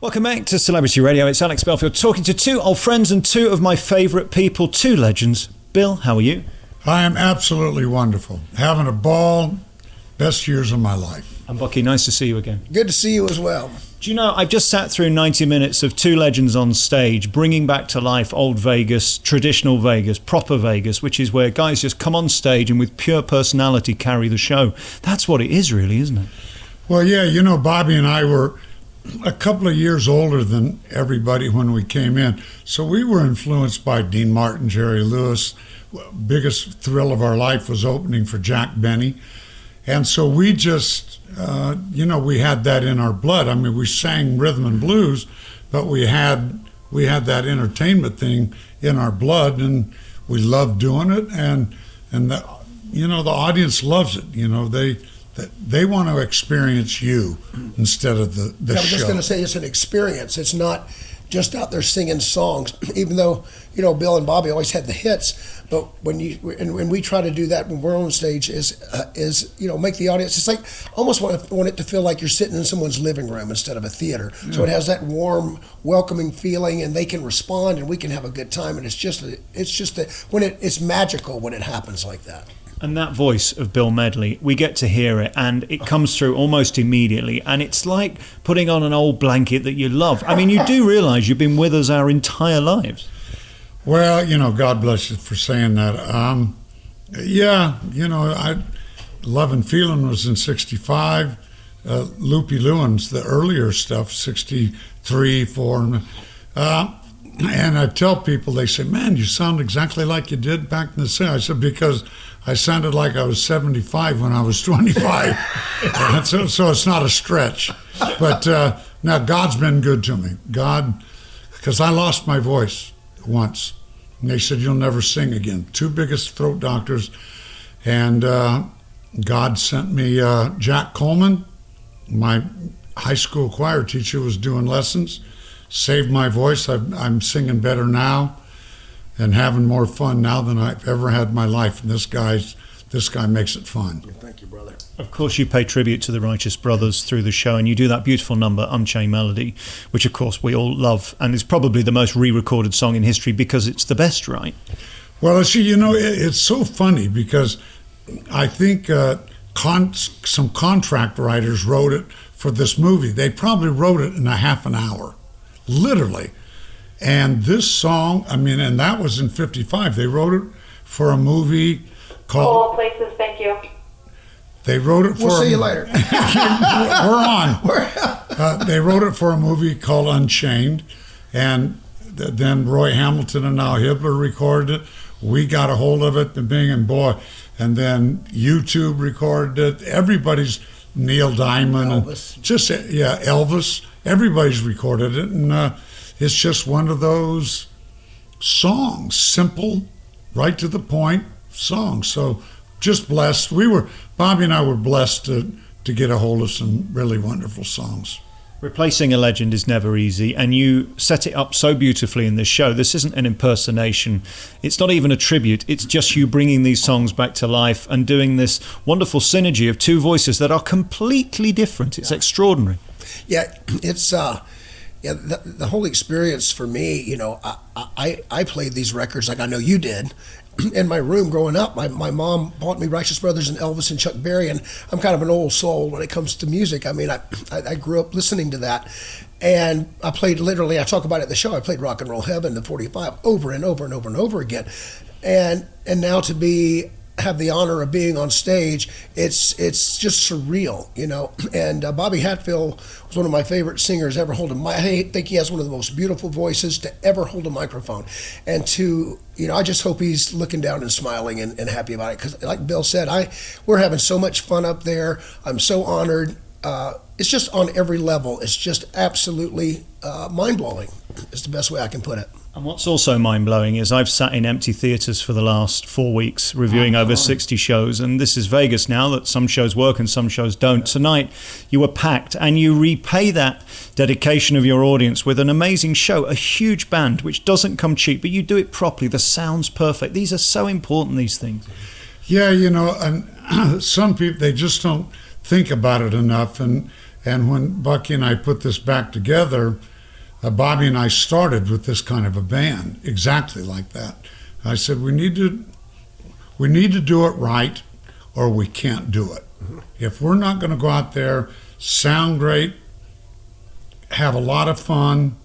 Welcome back to Celebrity Radio. It's Alex Belfield talking to two old friends and two of my favourite people, two legends. Bill, how are you? I am absolutely wonderful. Having a ball, best years of my life. And Bucky, nice to see you again. Good to see you as well. Do you know, I've just sat through 90 minutes of two legends on stage, bringing back to life old Vegas, traditional Vegas, proper Vegas, which is where guys just come on stage and with pure personality carry the show. That's what it is really, isn't it? Well, yeah, you know, Bobby and I were a couple of years older than everybody when we came in. So we were influenced by Dean Martin, Jerry Lewis. Biggest thrill of our life was opening for Jack Benny. And so we just, we had that in our blood. I mean, we sang rhythm and blues, but we had that entertainment thing in our blood, and we loved doing it. And the audience loves it. You know, they want to experience you instead of the show. I was just going to say it's an experience. It's not just out there singing songs, even though, you know, Bill and Bobby always had the hits. But when we try to do that when we're on stage is make the audience, it's like almost want it to feel like you're sitting in someone's living room instead of a theater. Yeah. So it has that warm, welcoming feeling, and they can respond, and we can have a good time. And it's magical when it happens like that. And that voice of Bill Medley, we get to hear it, and it comes through almost immediately, and it's like putting on an old blanket that you love. I mean, you do realise you've been with us our entire lives. Well, you know, God bless you for saying that. Love and Feeling was in 65. Loopy Lewin's, the earlier stuff, 63, 4. And I tell people, they say, man, you sound exactly like you did back in the 60s. I said, because I sounded like I was 75 when I was 25. so it's not a stretch. But now God's been good to me. God, because I lost my voice once. And they said, you'll never sing again. Two biggest throat doctors. And God sent me Jack Coleman. My high school choir teacher was doing lessons. Saved my voice. I'm singing better now and having more fun now than I've ever had in my life. And this guy makes it fun. Thank you, brother. Of course, you pay tribute to the Righteous Brothers through the show, and you do that beautiful number, Unchained Melody, which, of course, we all love, and is probably the most re-recorded song in history because it's the best, right? Well, see, you know, it's so funny because I think some contract writers wrote it for this movie. They probably wrote it in a half an hour, literally. And this song, I mean, and that was in 55. They wrote it for a movie called... All places, thank you. They wrote it for... We'll see you later. We're on. They wrote it for a movie called Unchained, and then Roy Hamilton and Al Hibbler recorded it. We got a hold of it, the Bing and Boy, and then YouTube recorded it. Everybody's... Neil Diamond. Elvis. And Elvis. Everybody's recorded it, and it's just one of those songs, simple, right to the point songs. So just blessed. Bobby and I were blessed to get a hold of some really wonderful songs. Replacing a legend is never easy, and you set it up so beautifully in this show. This isn't an impersonation. It's not even a tribute. It's just you bringing these songs back to life and doing this wonderful synergy of two voices that are completely different. It's extraordinary. Yeah, it's the whole experience for me. You know, I played these records like I know you did. In my room growing up, my mom bought me Righteous Brothers and Elvis and Chuck Berry, and I'm kind of an old soul when it comes to music. I mean, I grew up listening to that, and I played literally, I talk about it in the show, I played Rock and Roll Heaven, the 45, over and over and over and over again. And now to have the honor of being on stage, it's just surreal, you know. And Bobby Hatfield was one of my favorite singers ever holding. I think he has one of the most beautiful voices to ever hold a microphone. And I just hope he's looking down and smiling and happy about it. Because like Bill said, we're having so much fun up there. I'm so honored. It's just on every level. It's just absolutely mind-blowing. It's the best way I can put it. And what's also mind-blowing is I've sat in empty theatres for the last 4 weeks reviewing over 60 shows, and this is Vegas now, that some shows work and some shows don't. Tonight you were packed, and you repay that dedication of your audience with an amazing show, a huge band, which doesn't come cheap, but you do it properly. The sound's perfect. These are so important, these things. Yeah, you know, and some people, they just don't think about it enough, and And when Bucky and I put this back together, Bobby and I started with this kind of a band, exactly like that. I said, we need to do it right, or we can't do it. If we're not going to go out there, sound great, have a lot of fun,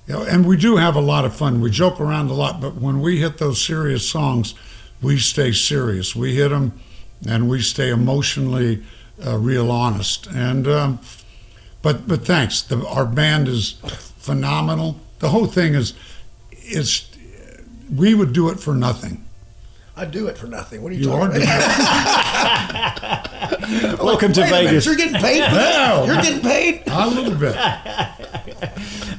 and we do have a lot of fun. We joke around a lot, but when we hit those serious songs, we stay serious. We hit them, and we stay emotionally real honest. And but thanks. Our band is phenomenal. The whole thing is we would do it for nothing. I do it for nothing. What are you talking about? Welcome to Vegas. You're getting paid for this? You're getting paid? A little bit.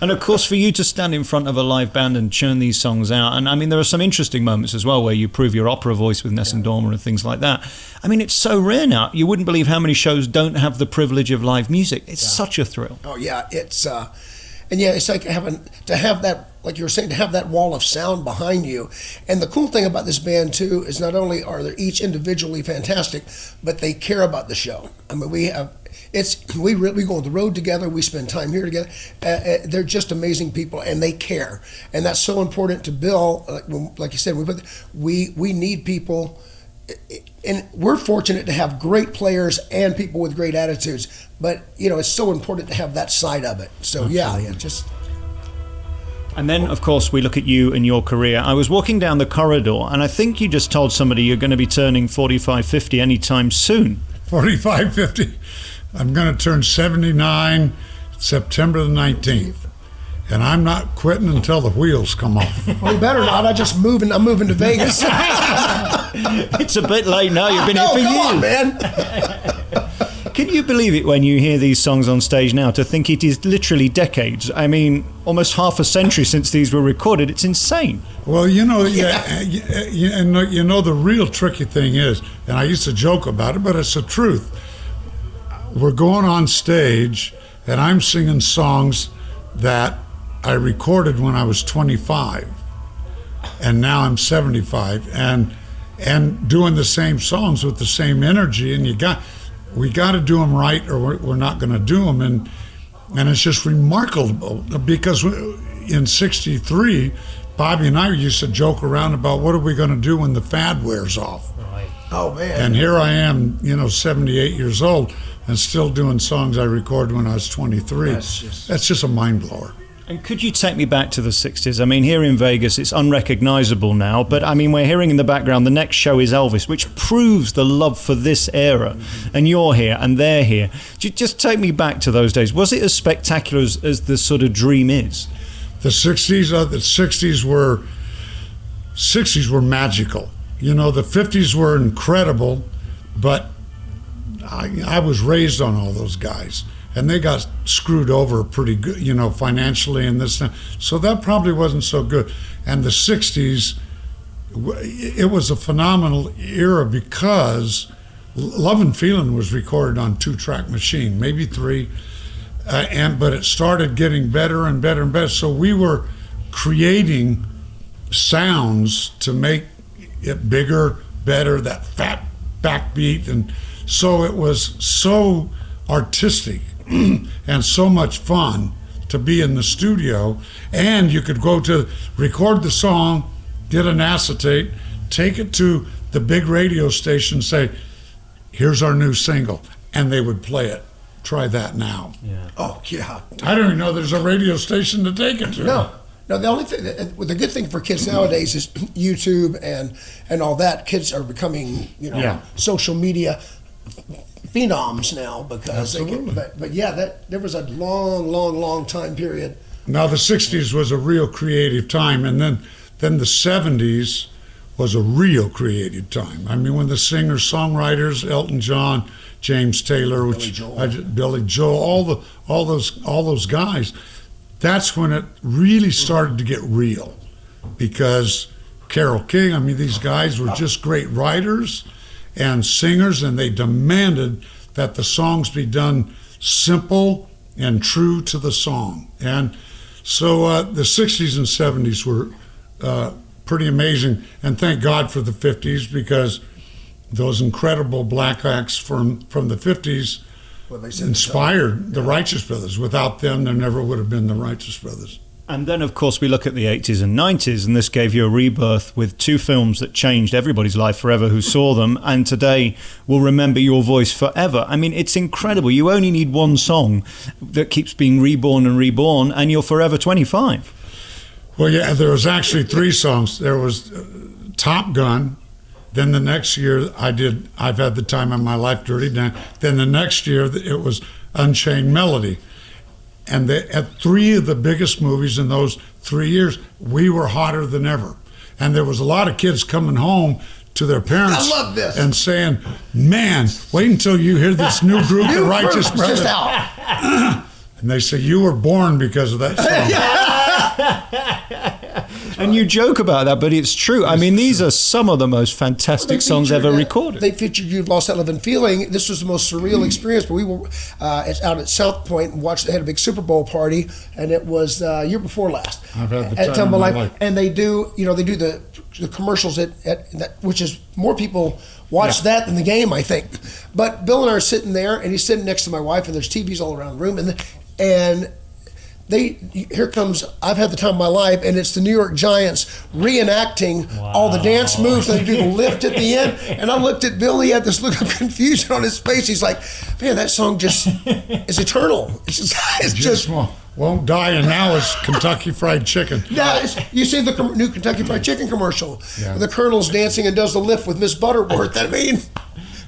And of course, for you to stand in front of a live band and churn these songs out, and I mean, there are some interesting moments as well where you prove your opera voice with Ness and Dormer and things like that. I mean, it's so rare now. You wouldn't believe how many shows don't have the privilege of live music. It's such a thrill. Oh yeah, it's it's like to have that, like you were saying, to have that wall of sound behind you. And the cool thing about this band too is not only are they each individually fantastic, but they care about the show. I mean, we go on the road together. We spend time here together. They're just amazing people, and they care, and that's so important to Bill. Like you said, we need people. And we're fortunate to have great players and people with great attitudes, but it's so important to have that side of it. So just. And then, of course, we look at you and your career. I was walking down the corridor, and I think you just told somebody you're going to be turning 45, 50 anytime soon. 45, 50. I'm going to turn 79 September the 19th. And I'm not quitting until the wheels come off. Well, you better not. I'm moving to Vegas. It's a bit late now. You've been here for years. On, man. Can you believe it when you hear these songs on stage now, to think it is literally decades? I mean, almost half a century since these were recorded. It's insane. Well, the real tricky thing is, and I used to joke about it, but it's the truth. We're going on stage, and I'm singing songs that I recorded when I was 25, and now I'm 75, and doing the same songs with the same energy, and we got to do them right, or we're not going to do them, and it's just remarkable, because in '63, Bobby and I used to joke around about what are we going to do when the fad wears off. Right. Oh man! And here I am, 78 years old, and still doing songs I recorded when I was 23. That's just a mind blower. And could you take me back to the 60s? I mean, here in Vegas, it's unrecognizable now, but I mean, we're hearing in the background, the next show is Elvis, which proves the love for this era. And you're here, and they're here. Just take me back to those days. Was it as spectacular as the sort of dream is? The 60s were magical. The 50s were incredible, but I was raised on all those guys. And they got screwed over pretty good, financially and this. So that probably wasn't so good. And the 60s, it was a phenomenal era because Love and Feeling was recorded on 2-track machine, maybe 3. But it started getting better and better and better. So we were creating sounds to make it bigger, better, that fat backbeat. And so it was so artistic and so much fun to be in the studio, and you could go to record the song, get an acetate, take it to the big radio station, say, here's our new single, and they would play it. Try that now. Yeah. Oh yeah. I don't even know there's a radio station to take it to. No, the only thing, the good thing for kids nowadays is YouTube and all that. Kids are becoming, social media phenoms now because there was a long time period. Now the 60s was a real creative time, and then the 70s was a real creative time. I mean, when the singers-songwriters, Elton John, James Taylor, Billy Joel, all those guys, that's when it really started to get real, because Carole King, I mean, these guys were just great writers and singers, and they demanded that the songs be done simple and true to the song. And so the 60s and 70s were pretty amazing, and thank God for the 50s, because those incredible black acts from the 50s inspired the Righteous Brothers. Without them, there never would have been the Righteous Brothers. And then, of course, we look at the 80s and 90s, and this gave you a rebirth with two films that changed everybody's life forever who saw them, and today will remember your voice forever. I mean, it's incredible. You only need one song that keeps being reborn, and you're forever 25. Well, yeah, there was actually 3 songs. There was Top Gun. Then the next year I've Had the Time of My Life, Dirty Dan. Then the next year it was Unchained Melody. And at 3 of the biggest movies in those 3 years, we were hotter than ever. And there was a lot of kids coming home to their parents I love this. And saying, man, wait until you hear this new group, the Righteous Brothers. Just out. And they say, you were born because of that song. And you joke about that, but it's true. I mean, these are some of the most fantastic songs ever recorded. They featured "You've Lost That Lovin' Feeling." This was the most surreal experience. But we were out at South Point and watched. They had a big Super Bowl party, and it was year before last. I've had the time of my life. And they do the commercials at that, which is more people watch that than the game, I think. But Bill and I are sitting there, and he's sitting next to my wife, and there's TVs all around the room, and here comes "I've Had the Time of My Life," and it's the New York Giants reenacting all the dance moves. They do the lift at the end, and I looked at Bill. He had this look of confusion on his face. He's like, "Man, that song just is eternal. It's just won't die." And now it's Kentucky Fried Chicken. Yeah, you see the new Kentucky Fried Chicken commercial. Yeah. The Colonel's dancing and does the lift with Miss Butterworth. I mean,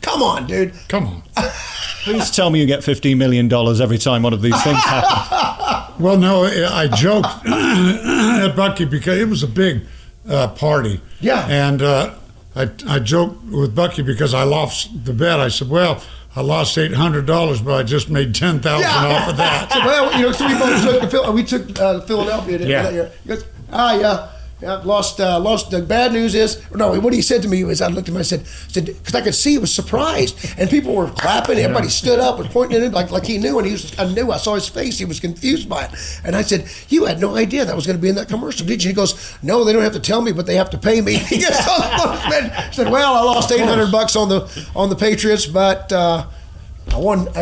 come on, dude. Come on. Please tell me you get $15 million every time one of these things happens. Well, no, I joked at Bucky because it was a big party. Yeah. And I joked with Bucky because I lost the bet. I said, well, I lost $800, but I just made $10,000 off of that. So, well, so we both took Philadelphia that year. He goes, lost. The bad news is, no, what he said to me was, I looked at him, I said, because I could see he was surprised, and people were clapping, everybody stood up, was pointing at him like he knew, and I saw his face, he was confused by it. And I said, you had no idea that was going to be in that commercial, did you? He goes, no, they don't have to tell me, but they have to pay me. He gets on the phone and said, well, I lost $800 on the Patriots, but I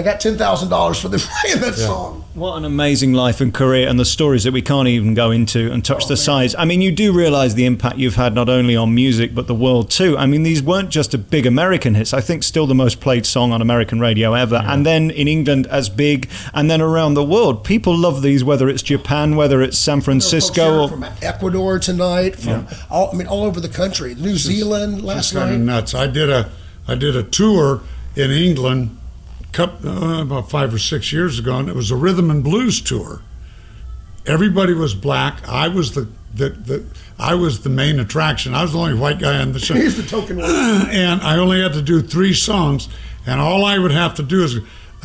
got $10,000 for them playing that song. What an amazing life and career, and the stories that we can't even go into and touch the size. I mean, you do realize the impact you've had not only on music but the world too. I mean, these weren't just a big American hits. I think still the most played song on American radio ever. Yeah. And then in England as big, and then around the world. People love these, whether it's Japan, whether it's San Francisco, or from Ecuador tonight, from all over the country. New Zealand last night. Kind of nuts. I did a tour in England about 5 or 6 years ago, and it was a rhythm and blues tour. Everybody was black. I was the main attraction. I was the only white guy on the show. He's the token one. And I only had to do 3 songs, and all I would have to do is,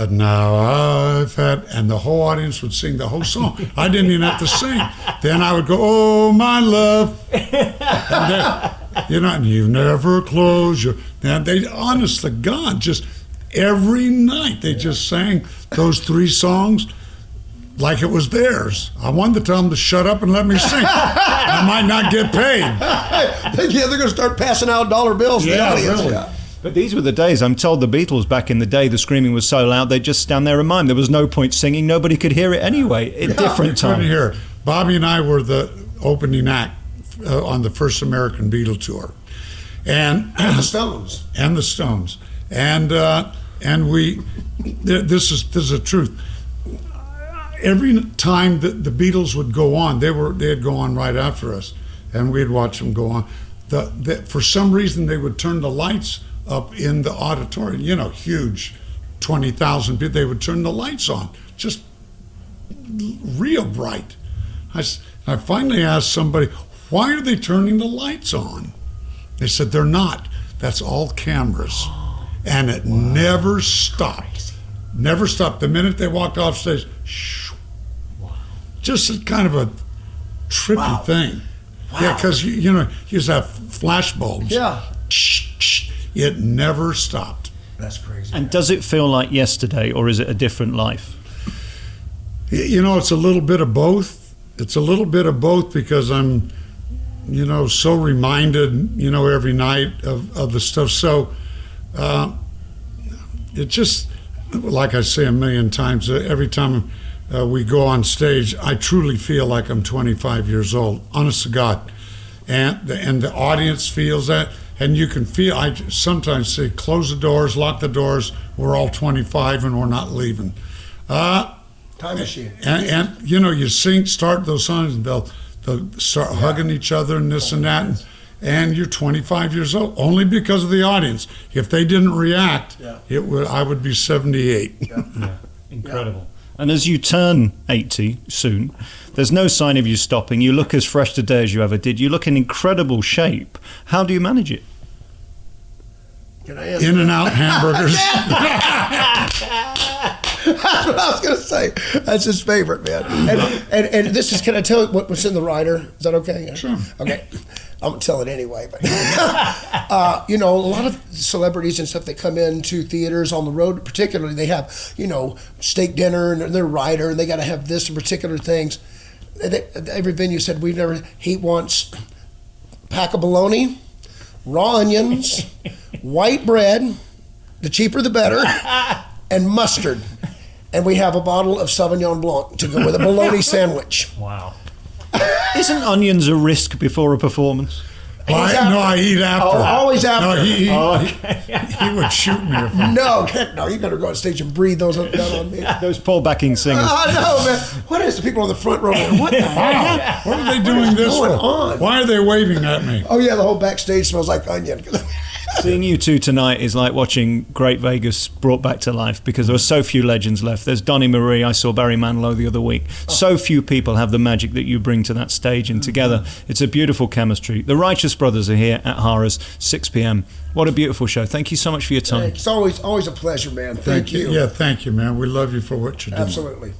now I've had, and the whole audience would sing the whole song. I didn't even have to sing. Then I would go, oh, my love. And and you never close your, and they, honest to God, just every night they just sang those 3 songs like it was theirs. I wanted to tell them to shut up and let me sing. I might not get paid. Yeah, they're going to start passing out dollar bills to the audience. Really. Yeah. But these were the days. I'm told the Beatles back in the day, the screaming was so loud they'd just stand there and mime. There was no point singing. Nobody could hear it anyway. Different time. Couldn't hear it. Bobby and I were the opening act on the first American Beatle tour. And the Stones. And the Stones. And we, this is the truth. Every time that the Beatles would go on, they'd go on right after us, and we'd watch them go on. For some reason, they would turn the lights up in the auditorium. Huge, 20,000 people. They would turn the lights on, just real bright. I finally asked somebody, why are they turning the lights on? They said, they're not. That's all cameras. And it never stopped. Never stopped. The minute they walked off stage, just kind of a trippy thing. Wow. Yeah, because you just have flash bulbs. Yeah. It never stopped. That's crazy. And does it feel like yesterday, or is it a different life? It's a little bit of both. It's a little bit of both because I'm, so reminded, every night of the stuff. So it just, like I say a million times, every time we go on stage, I truly feel like I'm 25 years old, honest to God. And the audience feels that. And you can feel, I sometimes say, close the doors, lock the doors, we're all 25 and we're not leaving. Time machine. And you start those songs and they'll start hugging each other and this and that. And you're 25 years old, only because of the audience. If they didn't react, I would be 78. Yeah. Incredible. And as you turn 80 soon, there's no sign of you stopping. You look as fresh today as you ever did. You look in incredible shape. How do you manage it? Can I answer? In-N-Out hamburgers. That's what I was going to say. That's his favorite, man. And this is, can I tell you what's in the rider? Is that okay? Sure. Okay. I'm going to tell it anyway. But a lot of celebrities and stuff that come into theaters on the road, particularly, they have, steak dinner and their rider, and they got to have this and particular things. Every venue said, he wants a pack of bologna, raw onions, white bread, the cheaper the better, and mustard. And we have a bottle of Sauvignon Blanc to go with a bologna sandwich. Wow. Isn't onions a risk before a performance? I eat after. Oh, always after. No, he would shoot me if I... No, you better go on stage and breathe those down on me. Those Paul backing singers. I know, man. What is the people on the front row? What the hell? What are they doing this for? Why are they waving at me? Oh, yeah, the whole backstage smells like onion. Seeing you two tonight is like watching Great Vegas brought back to life, because there are so few legends left. There's Donnie Marie. I saw Barry Manilow the other week. So few people have the magic that you bring to that stage, and together it's a beautiful chemistry. The Righteous Brothers are here at Harrah's, 6 p.m. What a beautiful show. Thank you so much for your time. It's always a pleasure, man. Thank you. Yeah, thank you, man. We love you for what you do. Absolutely.